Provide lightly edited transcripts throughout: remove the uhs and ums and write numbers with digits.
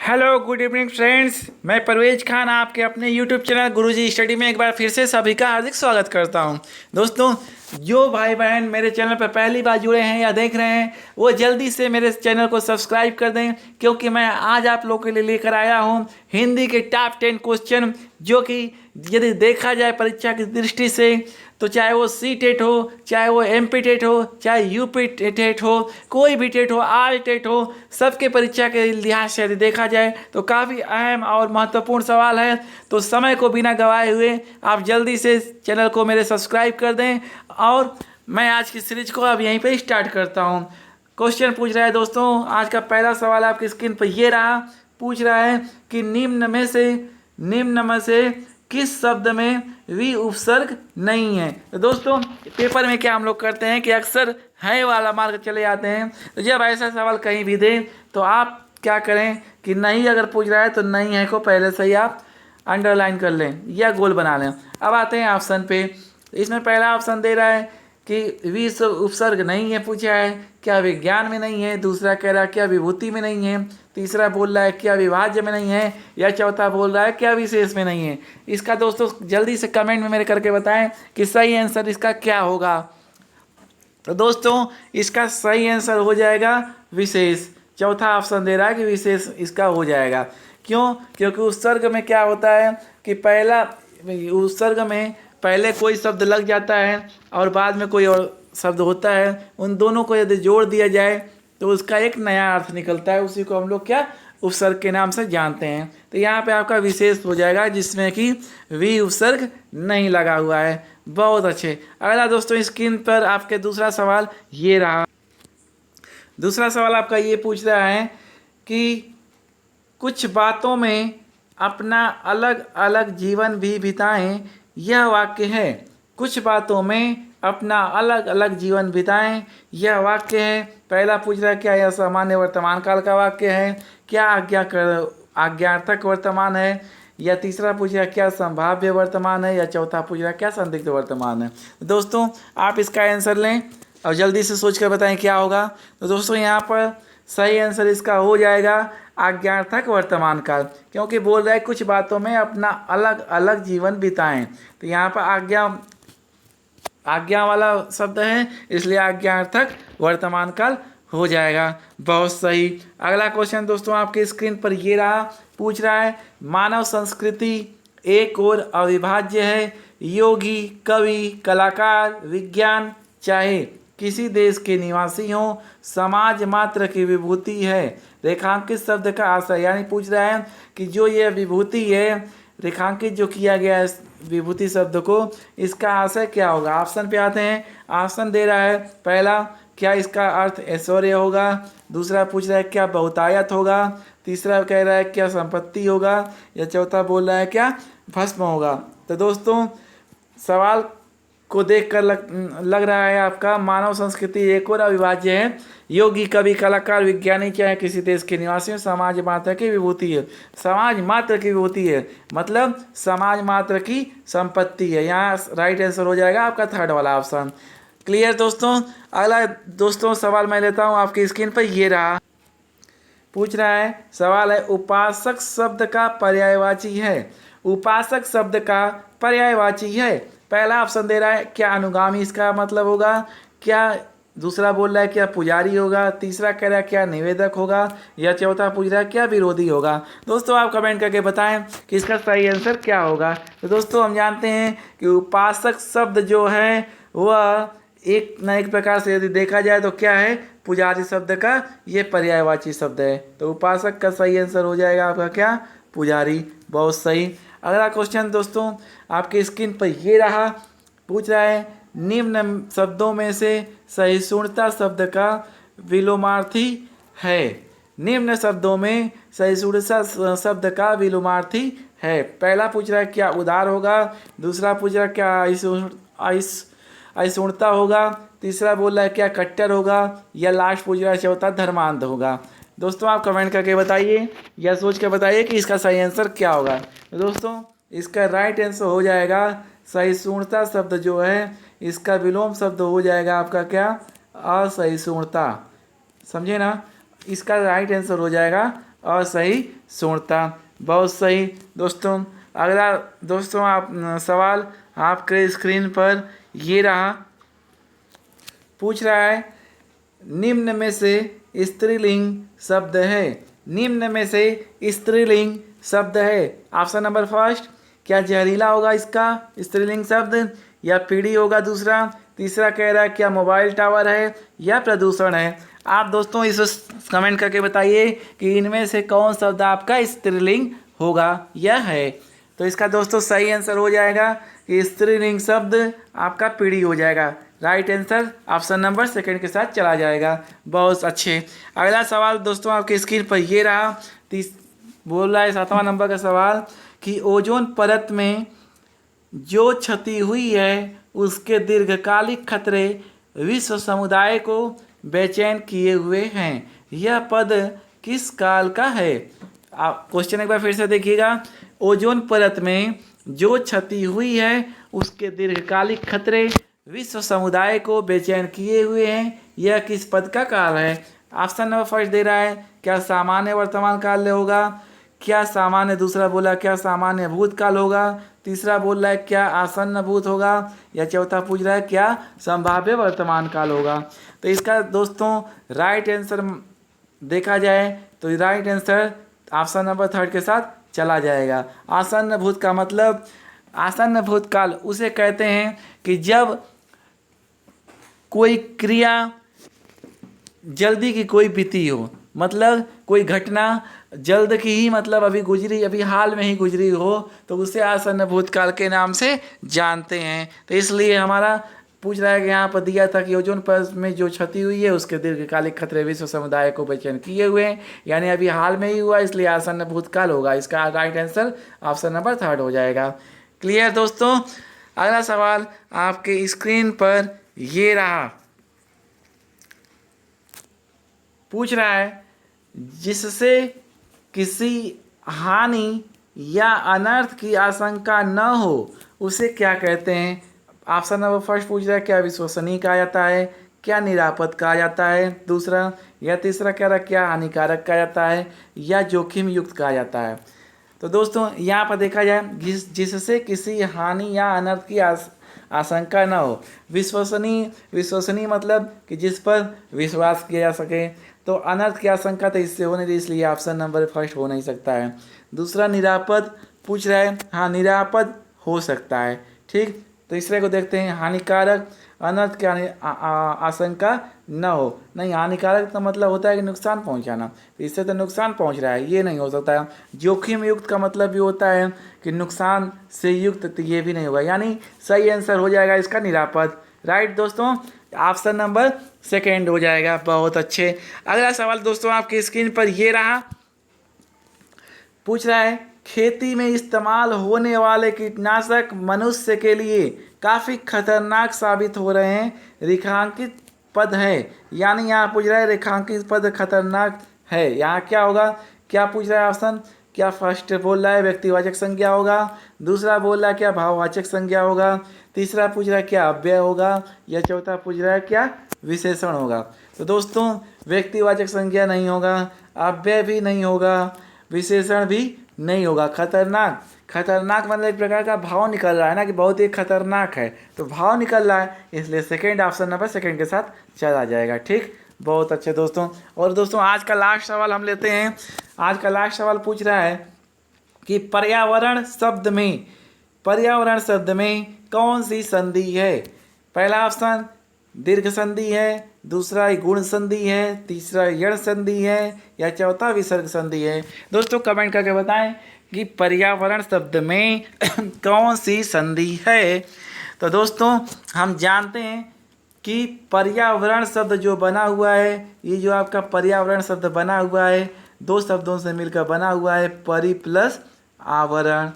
Hello good evening friends, मैं परवेज खान आपके अपने यूट्यूब चैनल गुरुजी स्टडी में एक बार फिर से सभी का हार्दिक स्वागत करता हूं। दोस्तों, जो भाई बहन मेरे चैनल पर पहली बार जुड़े हैं या देख रहे हैं वो जल्दी से मेरे चैनल को सब्सक्राइब कर दें, क्योंकि मैं आज आप लोगों के लिए लेकर आया हूं हिंदी के टॉप 10 क्वेश्चन, जो कि यदि देखा जाए परीक्षा की दृष्टि से तो चाहे वो सी टेट हो, चाहे वो एम पी टेट हो, चाहे यू पी टेट हो, कोई भी टेट हो, आल टेट हो, सबके परीक्षा के लिहाज से यदि देखा जाए तो काफ़ी अहम और महत्वपूर्ण सवाल है। तो समय को बिना गंवाए हुए आप जल्दी से चैनल को मेरे सब्सक्राइब कर दें और मैं आज की सीरीज को अब यहीं पे स्टार्ट करता हूँ। क्वेश्चन पूछ रहा है दोस्तों, आज का पहला सवाल आपकी स्क्रीन पर ये रहा। पूछ रहा है कि निम्न में से किस शब्द में वी उपसर्ग नहीं है। तो दोस्तों, पेपर में क्या हम लोग करते हैं कि अक्सर है वाला मार्क चले जाते हैं। तो जब ऐसा सवाल कहीं भी दे तो आप क्या करें कि नहीं, अगर पूछ रहा है तो नहीं है को पहले से ही आप अंडरलाइन कर लें या गोल बना लें। अब आते हैं ऑप्शन पे। इसमें पहला ऑप्शन दे रहा है कि वी उपसर्ग नहीं है, पूछा है क्या विज्ञान में नहीं है, दूसरा कह रहा है क्या विभूति में नहीं है, तीसरा बोल रहा है क्या विभाज्य में नहीं है, या चौथा बोल रहा है क्या विशेष में नहीं है। इसका दोस्तों जल्दी से कमेंट में मेरे करके बताएं कि सही आंसर इसका क्या होगा। तो दोस्तों, इसका सही आंसर हो जाएगा विशेष। चौथा ऑप्शन दे रहा है कि विशेष इसका हो जाएगा। क्यों? क्योंकि उपसर्ग में क्या होता है कि उपसर्ग में पहले कोई शब्द लग जाता है और बाद में कोई और शब्द होता है, उन दोनों को यदि जोड़ दिया जाए तो उसका एक नया अर्थ निकलता है, उसी को हम लोग क्या उपसर्ग के नाम से जानते हैं। तो यहाँ पे आपका विशेष हो जाएगा जिसमें कि वी उपसर्ग नहीं लगा हुआ है। बहुत अच्छे। अगला दोस्तों स्क्रीन पर आपके दूसरा सवाल ये रहा। दूसरा सवाल आपका ये पूछ रहा है कि कुछ बातों में अपना अलग अलग जीवन भी बिताएं, यह वाक्य है। कुछ बातों में अपना अलग अलग जीवन बिताएं, यह वाक्य है। पहला पूछ रहा है क्या यह सामान्य वर्तमान काल का वाक्य है, क्या आज्ञार्थक वर्तमान है, या तीसरा पूछ रहा है क्या संभाव्य वर्तमान है, या चौथा पूछ रहा है क्या संदिग्ध वर्तमान है। दोस्तों, आप इसका आंसर लें और जल्दी से सोच कर बताएं क्या होगा। तो दोस्तों, यहाँ पर सही आंसर इसका हो जाएगा आज्ञार्थक वर्तमान काल, क्योंकि बोल रहा है कुछ बातों में अपना अलग अलग जीवन बिताएं। तो यहाँ पर आज्ञा वाला शब्द है, इसलिए आज्ञार्थक वर्तमान काल हो जाएगा। बहुत सही। अगला क्वेश्चन दोस्तों आपके स्क्रीन पर ये रहा। पूछ रहा है मानव संस्कृति एक और अविभाज्य है, योगी, कवि, कलाकार, विज्ञान, चाहे किसी देश के निवासी हों, समाज मात्र की विभूति है। रेखांकित शब्द का आशय, यानी पूछ रहा है कि जो ये विभूति है, रेखांकित जो किया गया है विभूति शब्द को, इसका आशय क्या होगा। ऑप्शन पे आते हैं। ऑप्शन दे रहा है पहला क्या इसका अर्थ ऐश्वर्य होगा, दूसरा पूछ रहा है क्या बहुतायत होगा, तीसरा कह रहा है क्या संपत्ति होगा, या चौथा बोल रहा है क्या भस्म होगा। तो दोस्तों, सवाल को देखकर लग रहा है आपका मानव संस्कृति एक और अविभाज्य है, योगी, कवि, कलाकार, विज्ञानी, चाहे किसी देश के निवासी, समाज मात्र की विभूति है। समाज मात्र की विभूति है मतलब समाज मात्र की संपत्ति है। यहाँ राइट आंसर हो जाएगा आपका थर्ड वाला ऑप्शन। क्लियर दोस्तों। अगला दोस्तों सवाल मैं लेता हूँ आपकी स्क्रीन पर ये रहा। पूछ रहा है सवाल है उपासक शब्द का पर्यायवाची है। उपासक शब्द का पर्यायवाची है। पहला ऑप्शन दे रहा है क्या अनुगामी इसका मतलब होगा, क्या दूसरा बोल रहा है क्या पुजारी होगा, तीसरा कह रहा है क्या निवेदक होगा, या चौथा पूछ रहा है क्या विरोधी होगा। दोस्तों, आप कमेंट करके बताएं कि इसका सही आंसर क्या होगा। तो दोस्तों, हम जानते हैं कि उपासक शब्द जो है वह एक न एक प्रकार से यदि देखा जाए तो क्या है, पुजारी शब्द का ये पर्यायवाची शब्द है। तो उपासक का सही आंसर हो जाएगा आपका क्या, पुजारी। बहुत सही। अगला क्वेश्चन दोस्तों आपके स्क्रीन पर ये रहा। पूछ रहा है निम्न शब्दों में से सहिष्णुता शब्द का विलोमार्थी है। निम्न शब्दों में सहिष्णुता शब्द का विलोमार्थी है। पहला पूछ रहा है क्या उदार होगा, दूसरा पूछ रहा है क्या असहिष्णुता होगा, तीसरा बोल रहा है क्या कट्टर होगा, या लास्ट पूछ रहा है चौथा धर्मांध होगा। दोस्तों, आप कमेंट करके बताइए या सोच कर बताइए कि इसका सही आंसर क्या होगा। तो दोस्तों, इसका राइट आंसर हो जाएगा सहिष्णुता शब्द जो है इसका विलोम शब्द हो जाएगा आपका क्या, असहिष्णुता। समझे ना, इसका राइट आंसर हो जाएगा असही सूर्णता। बहुत सही दोस्तों। अगला दोस्तों आप सवाल आपके स्क्रीन पर ये रहा, पूछ रहा है निम्न में से स्त्रीलिंग शब्द है। निम्न में से स्त्रीलिंग शब्द है। ऑप्शन नंबर फर्स्ट, क्या जहरीला होगा इसका स्त्रीलिंग शब्द, या पीढ़ी होगा दूसरा, तीसरा कह रहा है क्या मोबाइल टावर है, या प्रदूषण है। आप दोस्तों इस कमेंट करके बताइए कि इनमें से कौन शब्द आपका स्त्रीलिंग होगा या है। तो इसका दोस्तों सही आंसर हो जाएगा कि स्त्रीलिंग शब्द आपका पीढ़ी हो जाएगा। Right answer option number second के साथ चला जाएगा। बहुत अच्छे। अगला सवाल दोस्तों आपके स्क्रीन पर ये रहा, बोल रहा है 7वां नंबर का सवाल कि ओजोन परत में जो क्षति हुई है उसके दीर्घकालिक खतरे विश्व समुदाय को बेचैन किए हुए हैं। यह पद किस काल का है। आप क्वेश्चन एक बार फिर से देखिएगा। ओजोन परत में जो क्षति हुई है उसके दीर्घकालिक खतरे विश्व समुदाय को बेचैन किए हुए हैं। यह किस पद का काल है। ऑप्शन नंबर फर्स्ट दे रहा है क्या सामान्य वर्तमान काल होगा, क्या सामान्य, दूसरा बोला क्या सामान्य भूतकाल होगा, तीसरा बोल रहा है क्या आसन्न भूत होगा, या चौथा पूछ रहा है क्या संभाव्य वर्तमान काल होगा। तो इसका दोस्तों राइट आंसर देखा जाए तो right answer option number third के साथ चला जाएगा। आसन्न भूत का मतलब, आसन्न भूतकाल उसे कहते हैं कि जब कोई क्रिया जल्दी की कोई बीती हो, मतलब कोई घटना जल्द की ही मतलब अभी गुजरी, अभी हाल में ही गुजरी हो, तो उसे आसन्न भूतकाल के नाम से जानते हैं। तो इसलिए हमारा पूछ रहा है कि यहाँ पर दिया था कि ओजोन परत में जो क्षति हुई है उसके दीर्घकालिक खतरे विश्व समुदाय को बेचैन किए हुए हैं, यानी अभी हाल में ही हुआ, इसलिए आसन्न भूतकाल होगा। इसका right answer option number third हो जाएगा। क्लियर दोस्तों। अगला सवाल आपके स्क्रीन पर ये रहा, पूछ रहा है जिससे किसी हानि या अनर्थ की आशंका न हो उसे क्या कहते हैं। ऑप्शन नंबर फर्स्ट पूछ रहा है क्या विश्वसनीय कहा जाता है, क्या निरापद कहा जाता है, दूसरा या तीसरा कह रहा है क्या हानिकारक कहा जाता है, या जोखिम युक्त कहा जाता है। तो दोस्तों यहाँ पर देखा जाए जिससे किसी हानि या अनर्थ की आशंका न हो। विश्वसनीय, विश्वसनीय मतलब कि जिस पर विश्वास किया जा सके। तो अनर्थ की आशंका तो इससे हो नहीं रही, इसलिए ऑप्शन नंबर फर्स्ट हो नहीं सकता है। दूसरा निरापद पूछ रहा है, हाँ निरापद हो सकता है। ठीक, तीसरे को देखते हैं हानिकारक, अनर्थ की आशंका न हो। नहीं, हानिकारक का मतलब होता है कि नुकसान पहुंचाना, तो इससे तो नुकसान पहुंच रहा है, ये नहीं हो सकता है। जोखिम युक्त का मतलब भी होता है कि नुकसान से युक्त, तो ये भी नहीं होगा, यानी सही आंसर हो जाएगा इसका निरापद। राइट दोस्तों, ऑप्शन नंबर सेकेंड हो जाएगा। बहुत अच्छे। अगला सवाल दोस्तों आपकी स्क्रीन पर ये रहा, पूछ रहा है खेती में इस्तेमाल होने वाले कीटनाशक मनुष्य के लिए काफ़ी खतरनाक साबित हो रहे हैं। रेखांकित पद है, यानी यहाँ पूछ रहा है रेखांकित पद खतरनाक है, यहाँ क्या होगा, क्या पूछ रहा है ऑप्शन, क्या फर्स्ट बोल रहा है व्यक्तिवाचक संज्ञा होगा, दूसरा बोल रहा है क्या भाववाचक संज्ञा होगा, तीसरा पूछ रहा है क्या अव्यय होगा, या चौथा पूछ रहा है क्या विशेषण होगा। तो दोस्तों व्यक्तिवाचक संज्ञा नहीं होगा, अव्यय भी नहीं होगा, विशेषण भी नहीं होगा। खतरनाक, खतरनाक मतलब एक प्रकार का भाव निकल रहा है ना कि बहुत ही खतरनाक है, तो भाव निकल रहा है, इसलिए सेकंड ऑप्शन नंबर सेकंड के साथ चला जाएगा। ठीक, बहुत अच्छे दोस्तों। और दोस्तों आज का लास्ट सवाल हम लेते हैं। आज का लास्ट सवाल पूछ रहा है कि पर्यावरण शब्द में, पर्यावरण शब्द में कौन सी संधि है। पहला ऑप्शन दीर्घ संधि है, दूसरा गुण संधि है, तीसरा यण संधि है, या चौथा विसर्ग संधि है। दोस्तों कमेंट करके बताएं कि पर्यावरण शब्द में कौन सी संधि है। तो दोस्तों हम जानते हैं कि पर्यावरण शब्द जो बना हुआ है, ये जो आपका पर्यावरण शब्द बना हुआ है दो शब्दों से मिलकर बना हुआ है, परि प्लस आवरण।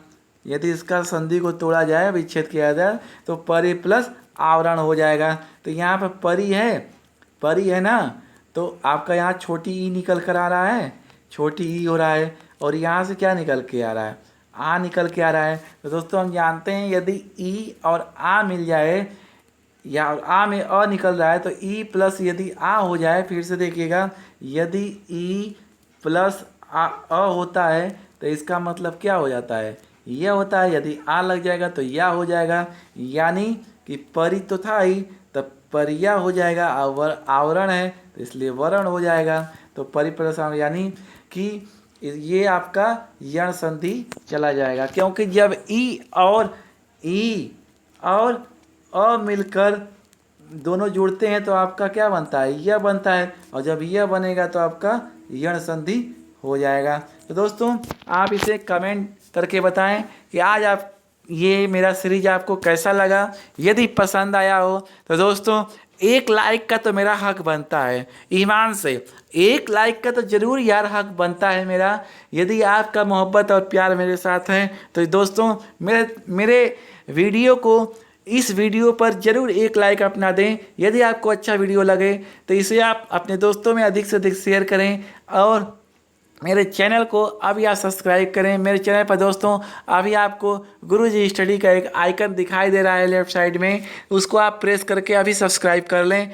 यदि इसका संधि को तोड़ा जाए, विच्छेद किया जाए, तो परि प्लस आवरण हो जाएगा। तो यहाँ पर परी है ना, तो आपका यहाँ छोटी ई निकल कर आ रहा है, छोटी ई हो रहा है, और यहाँ से क्या निकल के आ रहा है, आ निकल के आ रहा है। तो दोस्तों हम जानते हैं यदि ई और आ मिल जाए, या आ में अ निकल रहा है, तो ई प्लस यदि आ हो जाए, फिर से देखिएगा, यदि ई प्लस अ होता है तो इसका मतलब क्या हो जाता है, यह होता है। यदि आ लग जाएगा तो या हो जाएगा, यानी कि परि तो था ही, तब परिया हो जाएगा। आवरण है तो इसलिए वरण हो जाएगा। तो परिप्रसारण यानी कि ये आपका यण संधि चला जाएगा, क्योंकि जब ई और अ मिलकर दोनों जुड़ते हैं तो आपका क्या बनता है, यह बनता है। और जब यह बनेगा तो आपका यण संधि हो जाएगा। तो दोस्तों आप इसे कमेंट करके बताएं कि आज आप ये मेरा सीरीज आपको कैसा लगा। यदि पसंद आया हो तो दोस्तों एक लाइक का तो मेरा हक बनता है, ईमान से एक लाइक का तो ज़रूर यार हक बनता है मेरा। यदि आपका मोहब्बत और प्यार मेरे साथ है तो दोस्तों मेरे मेरे वीडियो को, इस वीडियो पर ज़रूर एक लाइक अपना दें। यदि आपको अच्छा वीडियो लगे तो इसे आप अपने दोस्तों में अधिक से अधिक शेयर करें और मेरे चैनल को अभी आप सब्सक्राइब करें। मेरे चैनल पर दोस्तों अभी आपको गुरुजी स्टडी का एक आइकन दिखाई दे रहा है लेफ्ट साइड में, उसको आप प्रेस करके अभी सब्सक्राइब कर लें।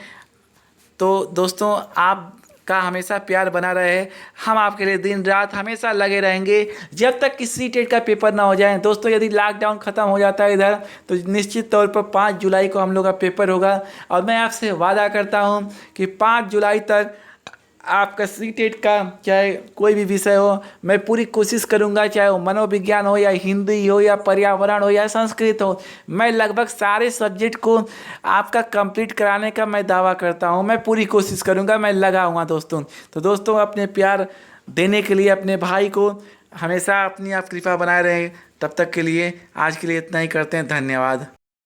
तो दोस्तों आपका हमेशा प्यार बना रहे, हम आपके लिए दिन रात हमेशा लगे रहेंगे जब तक कि सीटेट का पेपर ना हो जाए। दोस्तों यदि लॉकडाउन ख़त्म हो जाता है इधर तो निश्चित तौर पर 5 जुलाई को हम लोग का पेपर होगा। और मैं आपसे वादा करता हूँ कि 5 जुलाई तक आपका सीटेट का चाहे कोई भी विषय हो, मैं पूरी कोशिश करूंगा, चाहे वो मनोविज्ञान हो या हिंदी हो या पर्यावरण हो या संस्कृत हो, मैं लगभग सारे सब्जेक्ट को आपका कंप्लीट कराने का मैं दावा करता हूं। मैं पूरी कोशिश करूंगा, मैं लगा हुआ दोस्तों। तो दोस्तों अपने प्यार देने के लिए अपने भाई को हमेशा अपनी आप कृपा बनाए रहें। तब तक के लिए आज के लिए इतना ही करते हैं, धन्यवाद।